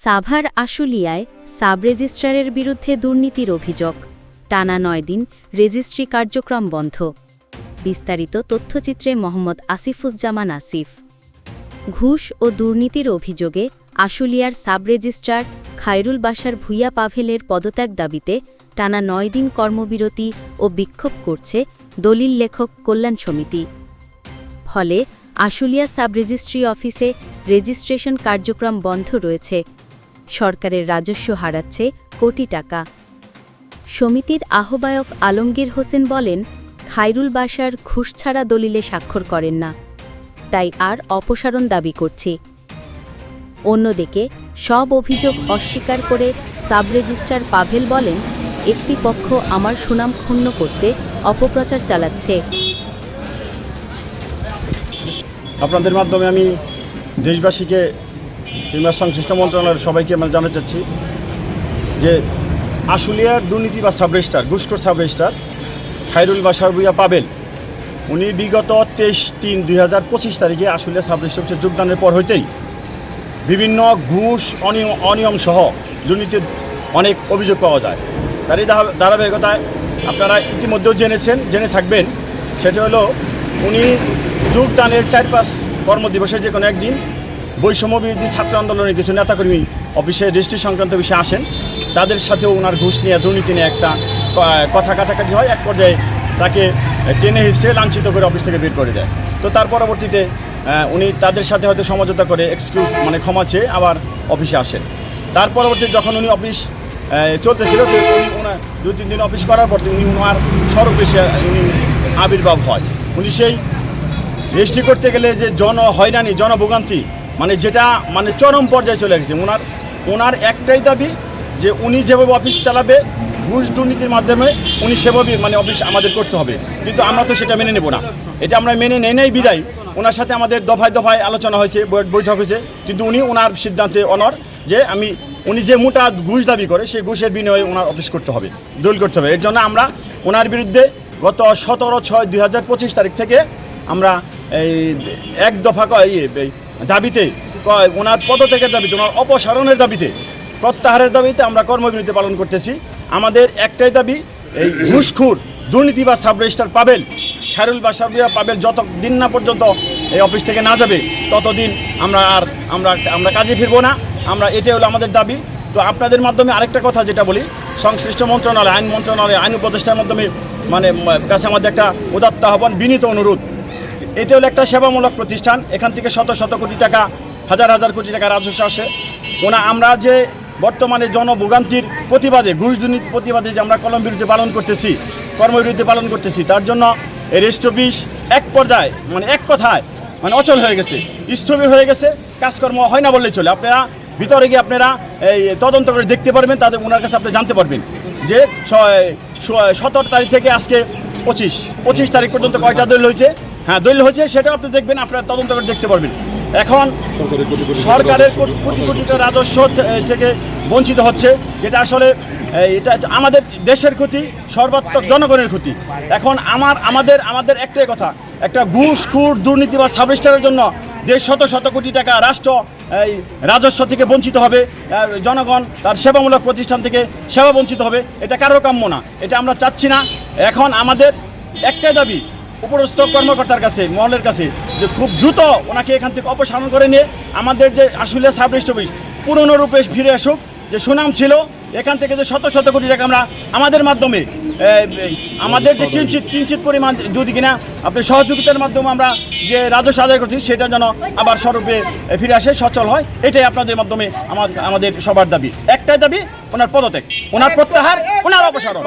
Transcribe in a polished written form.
Savar আশুলিয়ায় sub রেজিস্ট্রারের বিরুদ্ধে দুর্নীতির অভিযোগ, টানা ৯ দিন রেজিস্ট্রি কার্যক্রম বন্ধ। বিস্তারিত তথ্যচিত্রে মোহাম্মদ আসিফুজ্জামান আসিফ। ঘুষ ও দুর্নীতির অভিযোগে আশুলিয়ার সাব রেজিস্ট্রার খায়রুল বাশার ভূঁইয়া পাভেলের পদত্যাগ দাবিতে টানা ৯ দিন কর্মবিরতি ও বিক্ষোভ করছে দলিল লেখক কল্যাণ সমিতি। ফলে আশুলিয়া সাব রেজিস্ট্রি অফিসে রেজিস্ট্রেশন কার্যক্রম বন্ধ রয়েছে। সরকারের রাজস্ব হারাচ্ছে কোটি টাকা। সমিতির আহ্বায়ক আলমগীর হোসেন বলেন, খায়রুল বাশার ঘুষ ছাড়া দলিলে স্বাক্ষর করেন না, তাই আর অপসারণ দাবি করছি। অন্যদিকে সব অভিযোগ অস্বীকার করে সাব রেজিস্ট্রার পাভেল বলেন, একটি পক্ষ আমার সুনাম ক্ষুণ্ণ করতে অপপ্রচার চালাচ্ছে। আপনাদের মাধ্যমে আমি দেশবাসীকে কিংবা সংশ্লিষ্ট মন্ত্রণালয়ের সবাইকে জানাতে চাচ্ছি যে আশুলিয়ার দুর্নীতি বা সাব রেজিস্ট্রার, ঘুষখোর সাব রেজিস্ট্রার খায়রুল বাশার ভূঁইয়া পাভেল, উনি বিগত 23/3/2025 তারিখে আশুলিয়া সাব রেজিস্ট্রি অফিসে যোগদানের পর হইতেই বিভিন্ন ঘুষ অনিয়ম সহ দুর্নীতির অনেক অভিযোগ পাওয়া যায়। তারই ধারাবাহিকতায় আপনারা ইতিমধ্যেও জেনে থাকবেন, সেটা হলো উনি যোগদানের 4-5 কর্মদিবসের যে কোনো একদিন বৈষম্য বিরোধী ছাত্র আন্দোলনের কিছু নেতাকর্মী অফিসে রেজিস্ট্রি সংক্রান্ত বিষয়ে আসেন। তাদের সাথেও ওনার ঘুষ নিয়ে দুর্নীতি নিয়ে একটা কথা কাটাকাটি হয়। এক পর্যায়ে তাকে টেনে হিস্ট্রে লাঞ্ছিত করে অফিস থেকে বের করে দেয়। তো তার পরবর্তীতে উনি তাদের সাথে হয়তো সমঝোতা করে ক্ষমা চেয়ে আবার অফিসে আসেন। তার পরবর্তীতে যখন উনি অফিস চলতেছিল, উনি ওনার 2-3 দিন অফিস করার পর উনি ওনার স্বরূপে উনি আবির্ভাব হয়। উনি সেই রেজিস্ট্রি করতে গেলে যে হয়রানি, জনভোগান্তি, যেটা চরম পর্যায়ে চলে গেছে। ওনার একটাই দাবি যে উনি যেভাবে অফিস চালাবে ঘুষ দুর্নীতির মাধ্যমে উনি সেভাবেই অফিস আমাদের করতে হবে। কিন্তু আমরা তো সেটা মেনে নেব না। এটা আমরা মেনে নেই বিদায় ওনার সাথে আমাদের দফায় দফায় আলোচনা হয়েছে, বৈঠক হয়েছে, কিন্তু উনি ওনার সিদ্ধান্তে অনড় যে উনি যে মোটা ঘুষ দাবি করে সেই ঘুষের বিনিময়ে ওনার অফিস করতে হবে, দলিল করতে হবে। এর জন্য আমরা ওনার বিরুদ্ধে গত 17/6/2025 তারিখ থেকে আমরা এই এক দফা দাবিতে, ওনার পদত্যাগের দাবিতে, ওনার অপসারণের দাবিতে, প্রত্যাহারের দাবিতে আমরা কর্মবিরতি পালন করতেছি। আমাদের একটাই দাবি, এই ঘুষখোর দুর্নীতি বা সাব রেজিস্ট্রার পাভেল, খায়রুল বাশার ভূঁইয়া পাভেল যতদিন না পর্যন্ত এই অফিস থেকে না যাবে ততদিন আমরা কাজে ফিরবো না। এটাই হলো আমাদের দাবি। তো আপনাদের মাধ্যমে আরেকটা কথা যেটা বলি, সংশ্লিষ্ট মন্ত্রণালয়, আইন মন্ত্রণালয়, আইন উপদেষ্টার মাধ্যমে কাছে আমাদের একটা উদাত্ত আহ্বান, বিনীত অনুরোধ। এটা হলো একটা সেবামূলক প্রতিষ্ঠান। এখান থেকে শত শত কোটি টাকা, হাজার কোটি টাকা রাজস্ব আসে। আমরা যে বর্তমানে জনভোগান্তির প্রতিবাদে, ঘুষ দুর্নীতির প্রতিবাদে যে আমরা কর্মবিরতি পালন করতেছি, তার জন্য এই রেজিস্ট্রি অফিস এক পর্যায়ে এক কথায় অচল হয়ে গেছে, স্থবির হয়ে গেছে, কাজকর্ম হয় না বললেই চলে। আপনারা ভিতরে গিয়ে আপনারা এই তদন্ত করে দেখতে পারবেন, ওনার কাছে আপনি জানতে পারবেন যে 17 তারিখ থেকে আজকে 25 তারিখ পর্যন্ত কয়টা দলিল হয়েছে। হ্যাঁ, দলিল হয়েছে, সেটাও আপনি দেখবেন, আপনারা তদন্ত করে দেখতে পারবেন। এখন সরকারের কোটি কোটি টাকা রাজস্ব থেকে বঞ্চিত হচ্ছে, যেটা আসলে এটা আমাদের দেশের ক্ষতি, সর্বাত্মক জনগণের ক্ষতি। এখন আমাদের একটাই কথা, একটা ঘুষখোর দুর্নীতি বা সাব রেজিস্ট্রারের জন্য দেশ শত কোটি টাকা রাষ্ট্র এই রাজস্ব থেকে বঞ্চিত হবে, জনগণ তার সেবামূলক প্রতিষ্ঠান থেকে সেবা বঞ্চিত হবে। এটা কারোর কাম্য না, এটা আমরা চাচ্ছি না। এখন আমাদের একটাই দাবি উপরস্থ কর্মকর্তার কাছে, মহলের কাছে, যে খুব দ্রুত ওনাকে এখান থেকে অপসারণ করে নিয়ে আমাদের যে আশুলিয়া সাব রেজিস্ট্রি অফিস পুরনো রূপে ফিরে আসুক। যে সুনাম ছিল, এখান থেকে যে শত কোটি টাকা আমরা আমাদের মাধ্যমে, আমাদের যে কিঞ্চিত পরিমাণ যদি কিনা আপনি সহযোগিতার মাধ্যমে আমরা যে রাজস্ব আদায় করছি, সেটা যেন আবার স্বরূপে ফিরে আসে, সচল হয়। এটাই আপনাদের মাধ্যমে আমাদের সবার দাবি। একটাই দাবি, ওনার পদত্যাগ, ওনার প্রত্যাহার, ওনার অপসারণ।